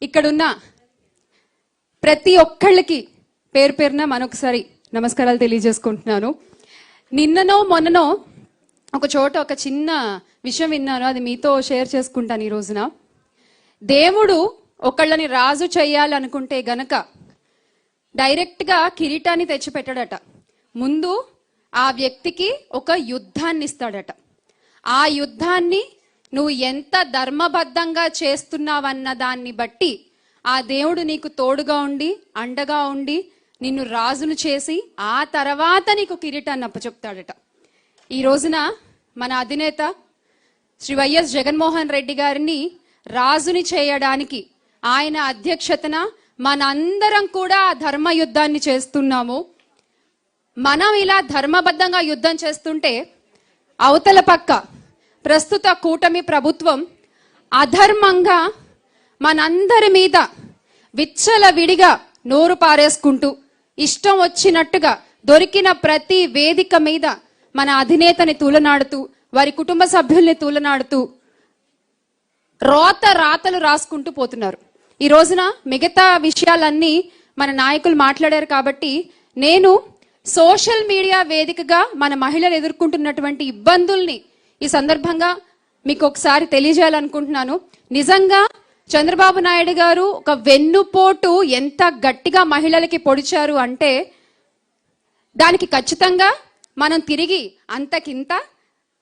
ఇక్కడున్న ప్రతి ఒక్కళ్ళకి పేరు పేరున మరొకసారి నమస్కారాలు తెలియజేసుకుంటున్నాను. నిన్ననో మొన్ననో ఒక చోట ఒక చిన్న విషయం విన్నాను, అది మీతో షేర్ చేసుకుంటాను ఈ రోజున. దేవుడు ఒకళ్ళని రాజు చేయాలనుకుంటే గనక డైరెక్ట్గా కిరీటాన్ని తెచ్చిపెట్టాడట. ముందు ఆ వ్యక్తికి ఒక యుద్ధాన్ని ఇస్తాడట. ఆ యుద్ధాన్ని నువ్వు ఎంత ధర్మబద్ధంగా చేస్తున్నావన్న దాన్ని బట్టి ఆ దేవుడు నీకు తోడుగా ఉండి అండగా ఉండి నిన్ను రాజును చేసి ఆ తర్వాత నీకు కిరీటాన్ని అప్పచెప్తాడట. ఈ రోజున మన అధినేత శ్రీ వైఎస్ జగన్మోహన్ రెడ్డి గారిని రాజుని చేయడానికి ఆయన అధ్యక్షతన మనందరం కూడా ఆ ధర్మ యుద్ధాన్ని చేస్తున్నాము. మనం ఇలా ధర్మబద్ధంగా యుద్ధం చేస్తుంటే అవతల పక్క ప్రస్తుత కూటమి ప్రభుత్వం అధర్మంగా మనందరి మీద విచ్చలవిడిగా నోరు పారేసుకుంటూ ఇష్టం వచ్చినట్టుగా దొరికిన ప్రతి వేదిక మీద మన అధినేతని తూలనాడుతూ వారి కుటుంబ సభ్యుల్ని తూలనాడుతూ రాతలు రాసుకుంటూ పోతున్నారు. ఈ రోజున మిగతా విషయాలన్నీ మన నాయకులు మాట్లాడారు కాబట్టి నేను సోషల్ మీడియా వేదికగా మన మహిళలు ఎదుర్కొంటున్నటువంటి ఇబ్బందుల్ని ఈ సందర్భంగా మీకు ఒకసారి తెలియజేయాలనుకుంటున్నాను. నిజంగా చంద్రబాబు నాయుడు గారు ఒక వెన్నుపోటు ఎంత గట్టిగా మహిళలకి పొడిచారు అంటే దానికి ఖచ్చితంగా మనం తిరిగి అంతకింత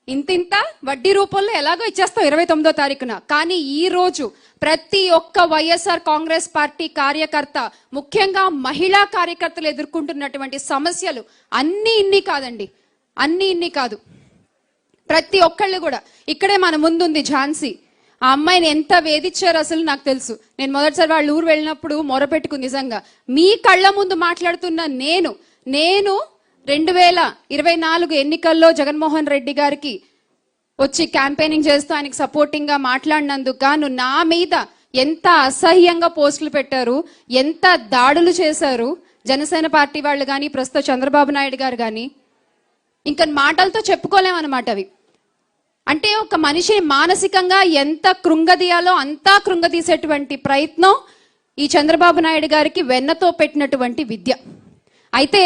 ఇంతింత వడ్డీ రూపంలో ఎలాగో ఇచ్చేస్తాం 29వ తారీఖున. కానీ ఈ రోజు ప్రతి ఒక్క వైఎస్ఆర్ కాంగ్రెస్ పార్టీ కార్యకర్త, ముఖ్యంగా మహిళా కార్యకర్తలు ఎదుర్కొంటున్నటువంటి సమస్యలు అన్ని ఇన్ని కాదండి, అన్ని ఇన్ని కాదు. ప్రతి ఒక్కళ్ళు కూడా ఇక్కడే మన ముందుంది ఝాన్సీ. ఆ అమ్మాయిని ఎంత వేధించారు అసలు నాకు తెలుసు. నేను మొదటిసారి వాళ్ళ ఊరు వెళ్ళినప్పుడు మొరపెట్టుకుని నిజంగా మీ కళ్ళ ముందు మాట్లాడుతున్న నేను 2024 ఎన్నికల్లో జగన్మోహన్ రెడ్డి గారికి వచ్చి క్యాంపెయినింగ్ చేస్తూ ఆయనకి సపోర్టింగ్ గా మాట్లాడినందుకు గాను నా మీద ఎంత అసహ్యంగా పోస్టులు పెట్టారు, ఎంత దాడులు చేశారు జనసేన పార్టీ వాళ్ళు కానీ ప్రస్తుత చంద్రబాబు నాయుడు గారు కానీ, ఇంకా మాటలతో చెప్పుకోలేమన్నమాట అవి. అంటే ఒక మనిషిని మానసికంగా ఎంత కృంగదీయాలో అంతా కృంగదీసేటువంటి ప్రయత్నం ఈ చంద్రబాబు నాయుడు గారికి వెన్నతో పెట్టినటువంటి విద్య. అయితే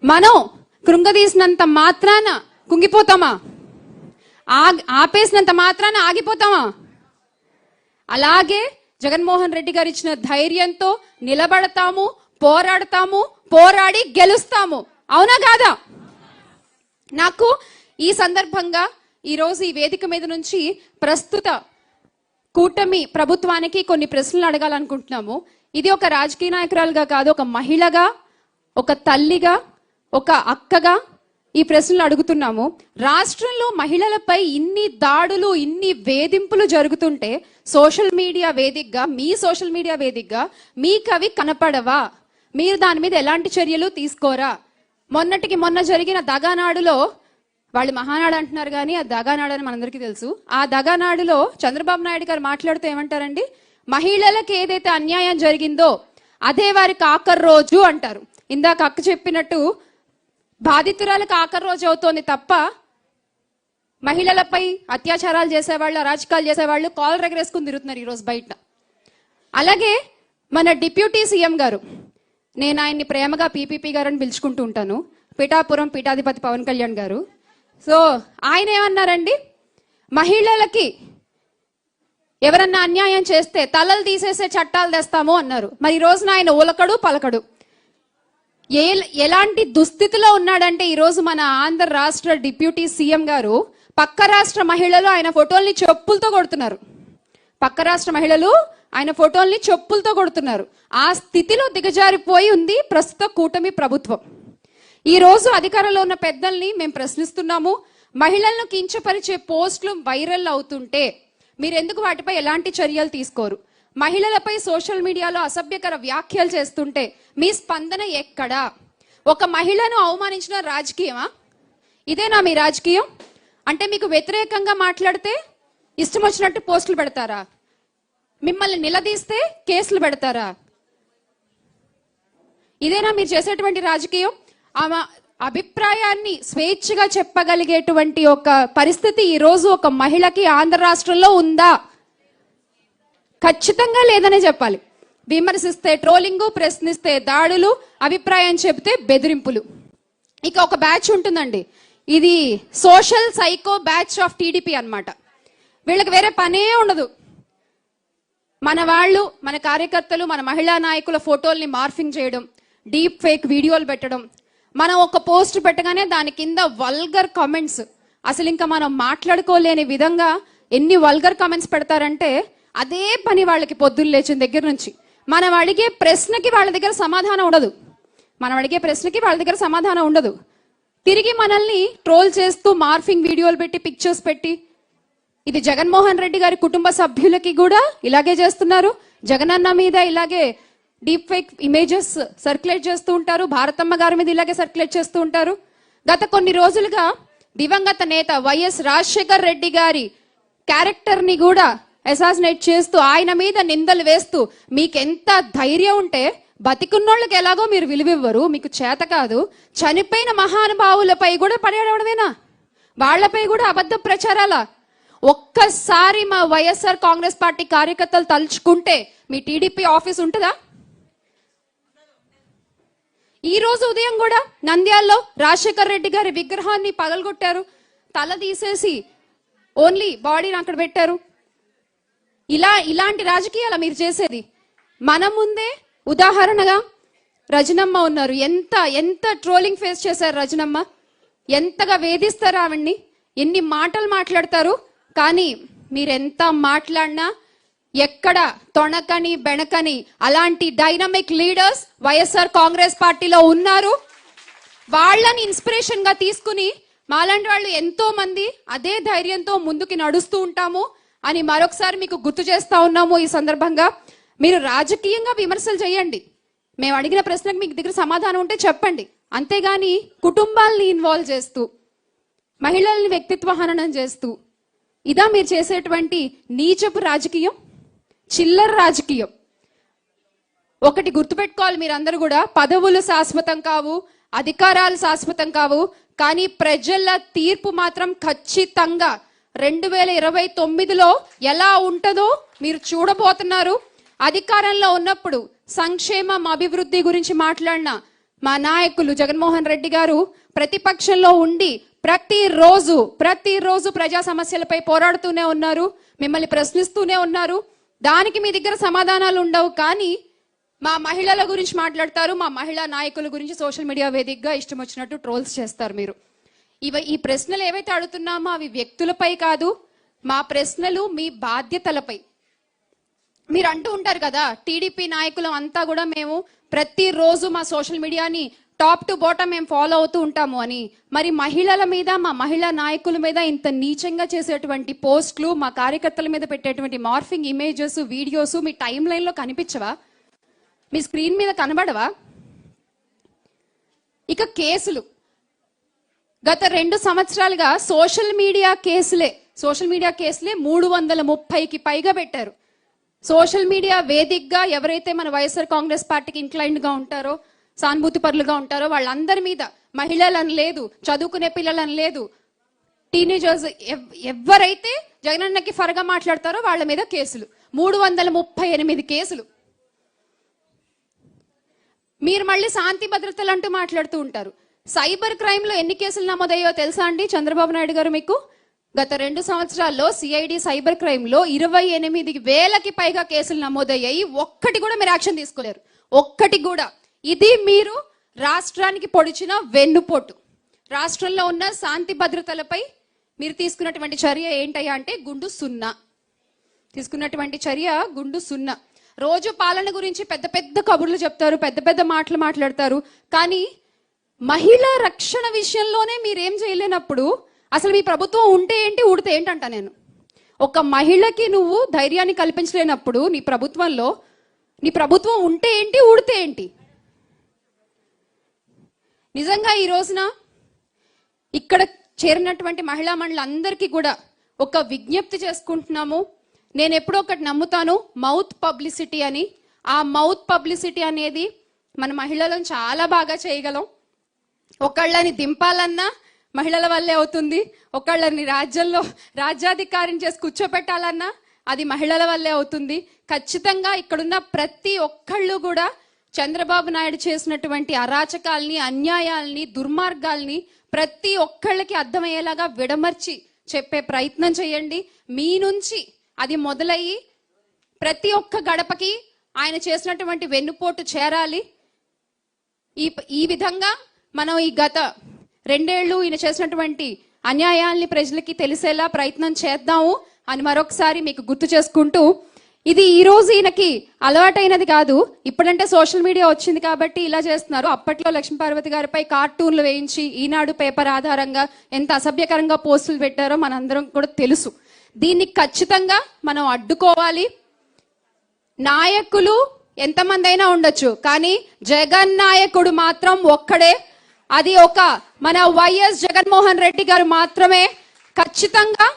మనం కృంగదీసినంత మాత్రాన కుంగిపోతామా? ఆపేసినంత మాత్రాన ఆగిపోతామా? అలాగే జగన్మోహన్ రెడ్డి గారు ఇచ్చిన ధైర్యంతో నిలబడతాము, పోరాడతాము, పోరాడి గెలుస్తాము. అవునా కాదా? నాకు ఈ సందర్భంగా ఈరోజు ఈ వేదిక మీద నుంచి ప్రస్తుత కూటమి ప్రభుత్వానికి కొన్ని ప్రశ్నలు అడగాలనుకుంటున్నాము. ఇది ఒక రాజకీయ నాయకురాలుగా కాదు, ఒక మహిళగా, ఒక తల్లిగా, ఒక అక్కగా ఈ ప్రశ్నలు అడుగుతున్నాము. రాష్ట్రంలో మహిళలపై ఇన్ని దాడులు, ఇన్ని వేధింపులు జరుగుతుంటే సోషల్ మీడియా వేదికగా, మీ సోషల్ మీడియా వేదికగా మీకు అవి కనపడవా? మీరు దాని మీద ఎలాంటి చర్యలు తీసుకోరా? మొన్నటికి మొన్న జరిగిన దగానాడులో, వాళ్ళు మహానాడు అంటున్నారు కానీ ఆ దగానాడు అని మనందరికీ తెలుసు. ఆ దగానాడులో చంద్రబాబు నాయుడు గారు మాట్లాడుతూ ఏమంటారండి? మహిళలకు ఏదైతే అన్యాయం జరిగిందో అదే వారికి ఆఖరి రోజు అంటారు. ఇందాక అక్క చెప్పినట్టు బాధితురాలకు ఆఖరి రోజు అవుతోంది తప్ప మహిళలపై అత్యాచారాలు చేసేవాళ్ళు, అరాచకాలు చేసేవాళ్ళు కాలర్ ఎగరేసుకుని తిరుగుతున్నారు ఈరోజు బయట. అలాగే మన డిప్యూటీ సీఎం గారు, నేను ఆయన్ని ప్రేమగా పీపీపీ గారు అని పిలుచుకుంటూ ఉంటాను, పిఠాపురం పీఠాధిపతి పవన్ కళ్యాణ్ గారు. సో ఆయన ఏమన్నారండి? మహిళలకి ఎవరన్నా అన్యాయం చేస్తే తలలు తీసేసే చట్టాలు తెస్తాము అన్నారు. మరి ఈ రోజున ఆయన ఉలకడు పలకడు. ఎలాంటి దుస్థితిలో ఉన్నాడంటే ఈరోజు మన ఆంధ్ర రాష్ట్ర డిప్యూటీ సీఎం గారు పక్క రాష్ట్ర మహిళలు ఆయన ఫోటోల్ని చెప్పులతో కొడుతున్నారు. పక్క రాష్ట్ర మహిళలు ఆయన ఫోటోల్ని చెప్పులతో కొడుతున్నారు. ఆ స్థితిలో దిగజారిపోయి ఉంది ప్రస్తుత కూటమి ప్రభుత్వం. ఈ రోజు అధికారంలో ఉన్న పెద్దల్ని మేము ప్రశ్నిస్తున్నాము. మహిళలను కించపరిచే పోస్టులు వైరల్ అవుతుంటే మీరెందుకు వాటిపై ఎలాంటి చర్యలు తీసుకోరు? మహిళలపై సోషల్ మీడియాలో అసభ్యకర వ్యాఖ్యలు చేస్తుంటే మీ స్పందన ఎక్కడా? ఒక మహిళను అవమానించిన రాజకీయమా? ఇదేనా మీ రాజకీయం? అంటే మీకు వ్యతిరేకంగా మాట్లాడితే ఇష్టం వచ్చినట్టు పోస్టులు పెడతారా? మిమ్మల్ని నిలదీస్తే కేసులు పెడతారా? ఇదేనా మీరు చేసేటువంటి రాజకీయం? ఆమె అభిప్రాయాన్ని స్వేచ్ఛగా చెప్పగలిగేటువంటి ఒక పరిస్థితి ఈ రోజు ఒక మహిళకి ఆంధ్ర రాష్ట్రంలో ఉందా? ఖచ్చితంగా లేదనే చెప్పాలి. విమర్శిస్తే ట్రోలింగు, ప్రశ్నిస్తే దాడులు, అభిప్రాయం చెబితే బెదిరింపులు. ఇక ఒక బ్యాచ్ ఉంటుందండి, ఇది social psycho batch of TDP అన్నమాట. వీళ్ళకి వేరే పనే ఉండదు. మన వాళ్ళు, మన కార్యకర్తలు, మన మహిళా నాయకుల ఫోటోల్ని మార్ఫింగ్ చేయడం, డీప్ ఫేక్ వీడియోలు పెట్టడం, మనం ఒక పోస్ట్ పెట్టగానే దాని కింద వల్గర్ కామెంట్స్, అసలు ఇంకా మనం మాట్లాడుకోలేని విధంగా ఎన్ని వల్గర్ కామెంట్స్ పెడతారంటే అదే పని వాళ్ళకి పొద్దున్న లేచిన దగ్గర నుంచి. మనం అడిగే ప్రశ్నకి వాళ్ళ దగ్గర సమాధానం ఉండదు. తిరిగి మనల్ని ట్రోల్ చేస్తూ మార్ఫింగ్ వీడియోలు పెట్టి, పిక్చర్స్ పెట్టి, ఇది జగన్మోహన్ రెడ్డి గారి కుటుంబ సభ్యులకి కూడా ఇలాగే చేస్తున్నారు. జగనన్న మీద ఇలాగే డీప్ ఫేక్ ఇమేజెస్ సర్క్యులేట్ చేస్తూ ఉంటారు. భారతమ్మ గారి మీద ఇలాగే సర్క్యులేట్ చేస్తూ ఉంటారు. గత కొన్ని రోజులుగా దివంగత నేత వైఎస్ రాజశేఖర్ రెడ్డి గారి క్యారెక్టర్ ని కూడా అసాసినేట్ చేస్తూ, ఆయన మీద నిందలు వేస్తూ, మీకెంత ధైర్యం ఉంటే బతికున్నోళ్ళకి ఎలాగో మీరు విలువివ్వరు, మీకు చేత కాదు, చనిపోయిన మహానుభావులపై కూడా పడేయడమేనా? వాళ్లపై కూడా అబద్ధ ప్రచారాల? ఒక్కసారి మా వైఎస్ఆర్ కాంగ్రెస్ పార్టీ కార్యకర్తలు తలుచుకుంటే మీ టీడీపీ ఆఫీస్ ఉంటుందా? ఈ రోజు ఉదయం కూడా నంద్యాలలో రాజశేఖర్ రెడ్డి గారి విగ్రహాన్ని పగలగొట్టారు, తల తీసేసి ఓన్లీ బాడీని అక్కడ పెట్టారు. ఇలాంటి రాజకీయాలు మీరు చేసేది? మన ముందే ఉదాహరణగా రజనమ్మ ఉన్నారు. ఎంత ట్రోలింగ్ ఫేస్ చేశారు రజనమ్మ, ఎంతగా వేధిస్తారు ఆవిడ్ని, ఎన్ని మాటలు మాట్లాడతారు. కానీ మీరెంత మాట్లాడినా ఎక్కడ తొణకని బెణకని అలాంటి డైనమిక్ లీడర్స్ వైఎస్ఆర్ కాంగ్రెస్ పార్టీలో ఉన్నారు. వాళ్ళని ఇన్స్పిరేషన్ గా తీసుకుని మాలాంటి వాళ్ళు ఎంతో మంది అదే ధైర్యంతో ముందుకి నడుస్తూ ఉంటాము అని మరొకసారి మీకు గుర్తు చేస్తా ఉన్నాము. ఈ సందర్భంగా మీరు రాజకీయంగా విమర్శలు చేయండి, మేము అడిగిన ప్రశ్నకు మీకు దగ్గర సమాధానం ఉంటే చెప్పండి. అంతేగాని కుటుంబాలని ఇన్వాల్వ్ చేస్తూ, మహిళల్ని వ్యక్తిత్వ హననం చేస్తూ, ఇదా మీరు చేసేటువంటి నీచపు రాజకీయం, చిల్లర రాజకీయం. ఒకటి గుర్తుపెట్టుకోవాలి మీరందరూ కూడా, పదవులు శాశ్వతం కావు, అధికారాలు శాశ్వతం కావు, కానీ ప్రజల తీర్పు మాత్రం ఖచ్చితంగా 2029లో ఎలా ఉంటుందో మీరు చూడబోతున్నారు. అధికారంలో ఉన్నప్పుడు సంక్షేమం, అభివృద్ధి గురించి మాట్లాడిన మా నాయకులు జగన్మోహన్ రెడ్డి గారు ప్రతిపక్షంలో ఉండి ప్రతిరోజు ప్రజా సమస్యలపై పోరాడుతూనే ఉన్నారు, మిమ్మల్ని ప్రశ్నిస్తూనే ఉన్నారు. దానికి మీ దగ్గర సమాధానాలు ఉండవు. కానీ మా మహిళల గురించి మాట్లాడతారు, మా మహిళా నాయకుల గురించి సోషల్ మీడియా వేదికగా ఇష్టం వచ్చినట్టు ట్రోల్స్ చేస్తారు మీరు. ఈ ప్రశ్నలు ఏవైతే అడుగుతున్నామో అవి వ్యక్తులపై కాదు, మా ప్రశ్నలు మీ బాధ్యతలపై. మీరు అంటూ ఉంటారు కదా, టీడీపీ నాయకులు అంతా కూడా మేము ప్రతిరోజు మా సోషల్ మీడియాని టాప్ టు బాటమ్ మేము ఫాలో అవుతూ ఉంటాము అని. మరి మహిళల మీద, మా మహిళా నాయకుల మీద ఇంత నీచంగా చేసేటువంటి పోస్టులు, మా కార్యకర్తల మీద పెట్టేటువంటి మార్ఫింగ్ ఇమేజెస్, వీడియోస్ మీ టైం లైన్లో కనిపించవా? మీ స్క్రీన్ మీద కనబడవా? ఇక కేసులు, గత 2 సంవత్సరాలుగా సోషల్ మీడియా కేసులే 330కి పైగా పెట్టారు. సోషల్ మీడియా వేదికగా ఎవరైతే మన వైఎస్ఆర్ కాంగ్రెస్ పార్టీకి ఇంక్లైన్డ్ గా ఉంటారో, సానుభూతి పరులుగా ఉంటారో వాళ్ళందరి మీద, మహిళలని లేదు, చదువుకునే పిల్లలని లేదు, టీనేజర్స్ ఎవరైతే జగనన్నకి ఫరగా మాట్లాడతారో వాళ్ళ మీద కేసులు, 338 కేసులు. మీరు మళ్ళీ శాంతి భద్రతలు అంటూ మాట్లాడుతూ ఉంటారు. సైబర్ క్రైమ్ లో ఎన్ని కేసులు నమోదయ్యో తెలుసా అండి చంద్రబాబు నాయుడు గారు మీకు? గత 2 సంవత్సరాల్లో సిఐడి సైబర్ క్రైమ్ లో 28,000కి పైగా కేసులు నమోదయ్యాయి. ఒక్కటి కూడా మీరు యాక్షన్ తీసుకోలేరు, ఒక్కటి కూడా. ఇది మీరు రాష్ట్రానికి పొడిచిన వెన్నుపోటు. రాష్ట్రంలో ఉన్న శాంతి భద్రతలపై మీరు తీసుకున్నటువంటి చర్య ఏంటయ్యా అంటే గుండు సున్నా. రోజు పాలన గురించి పెద్ద పెద్ద కబుర్లు చెప్తారు, పెద్ద పెద్ద మాటలు మాట్లాడతారు. కానీ మహిళా రక్షణ విషయంలోనే మీరేం చేయలేనప్పుడు అసలు మీ ప్రభుత్వం ఉంటే ఏంటి, ఊడితే ఏంటంట నేను. ఒక మహిళకి నువ్వు ధైర్యాన్ని కల్పించలేనప్పుడు నీ ప్రభుత్వం ఉంటే ఏంటి, ఊడితే ఏంటి? నిజంగా ఈ రోజున ఇక్కడ చేరినటువంటి మహిళా మండలందరికీ కూడా ఒక విజ్ఞప్తి చేసుకుంటున్నాము. నేను ఎప్పుడో ఒకటి నమ్ముతాను, మౌత్ పబ్లిసిటీ అని. ఆ మౌత్ పబ్లిసిటీ అనేది మన మహిళలను చాలా బాగా చేయగలం. ఒకళ్ళని దింపాలన్నా మహిళల వల్లే అవుతుంది, ఒకళ్ళని రాజ్యాధికారం చేసి కూర్చోపెట్టాలన్నా అది మహిళల వల్లే అవుతుంది. ఖచ్చితంగా ఇక్కడున్న ప్రతి ఒక్కళ్ళు కూడా చంద్రబాబు నాయుడు చేసినటువంటి అరాచకాల్ని, అన్యాయాల్ని, దుర్మార్గాల్ని ప్రతి ఒక్కళ్ళకి అర్థమయ్యేలాగా విడమర్చి చెప్పే ప్రయత్నం చేయండి. మీ నుంచి అది మొదలయ్యి ప్రతి ఒక్క గడపకి ఆయన చేసినటువంటి వెన్నుపోటు చేరాలి. ఈ విధంగా మనం ఈ గత 2 ఏళ్ళు ఈయన చేసినటువంటి అన్యాయాల్ని ప్రజలకి తెలిసేలా ప్రయత్నం చేద్దాము అని మరొకసారి మీకు గుర్తు చేసుకుంటూ, ఇది ఈ రోజు ఈయనకి అలవాటైనది కాదు. ఇప్పుడంటే సోషల్ మీడియా వచ్చింది కాబట్టి ఇలా చేస్తున్నారు. అప్పట్లో లక్ష్మీపార్వతి గారిపై కార్టూన్లు వేయించి ఈనాడు పేపర్ ఆధారంగా ఎంత అసభ్యకరంగా పోస్టులు పెట్టారో మనందరం కూడా తెలుసు. దీన్ని ఖచ్చితంగా మనం అడ్డుకోవాలి. నాయకులు ఎంతమంది అయినా ఉండొచ్చు, కానీ జగన్ నాయకుడు మాత్రం ఒక్కడే. అది ఒక మన వైఎస్ జగన్మోహన్ రెడ్డి గారు మాత్రమే. ఖచ్చితంగా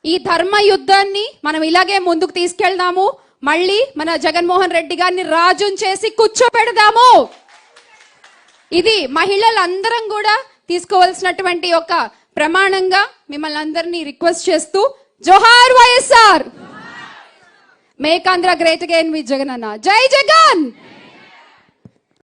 ఈ ధర్మ యుద్ధాన్ని మనం ఇలాగే ముందుకు తీసుకెళ్దాము. మళ్ళీ మన జగన్మోహన్ రెడ్డి గారిని రాజుని చేసి కూర్చోబెడదాము. ఇది మహిళలందరం కూడా తీసుకోవాల్సినటువంటి ఒక ప్రమాణంగా మిమ్మల్ని అందరినీ రిక్వెస్ట్ చేస్తూ, జోహార్ YSR, make Andhra great again with Jagan అన్న. జై జగన్.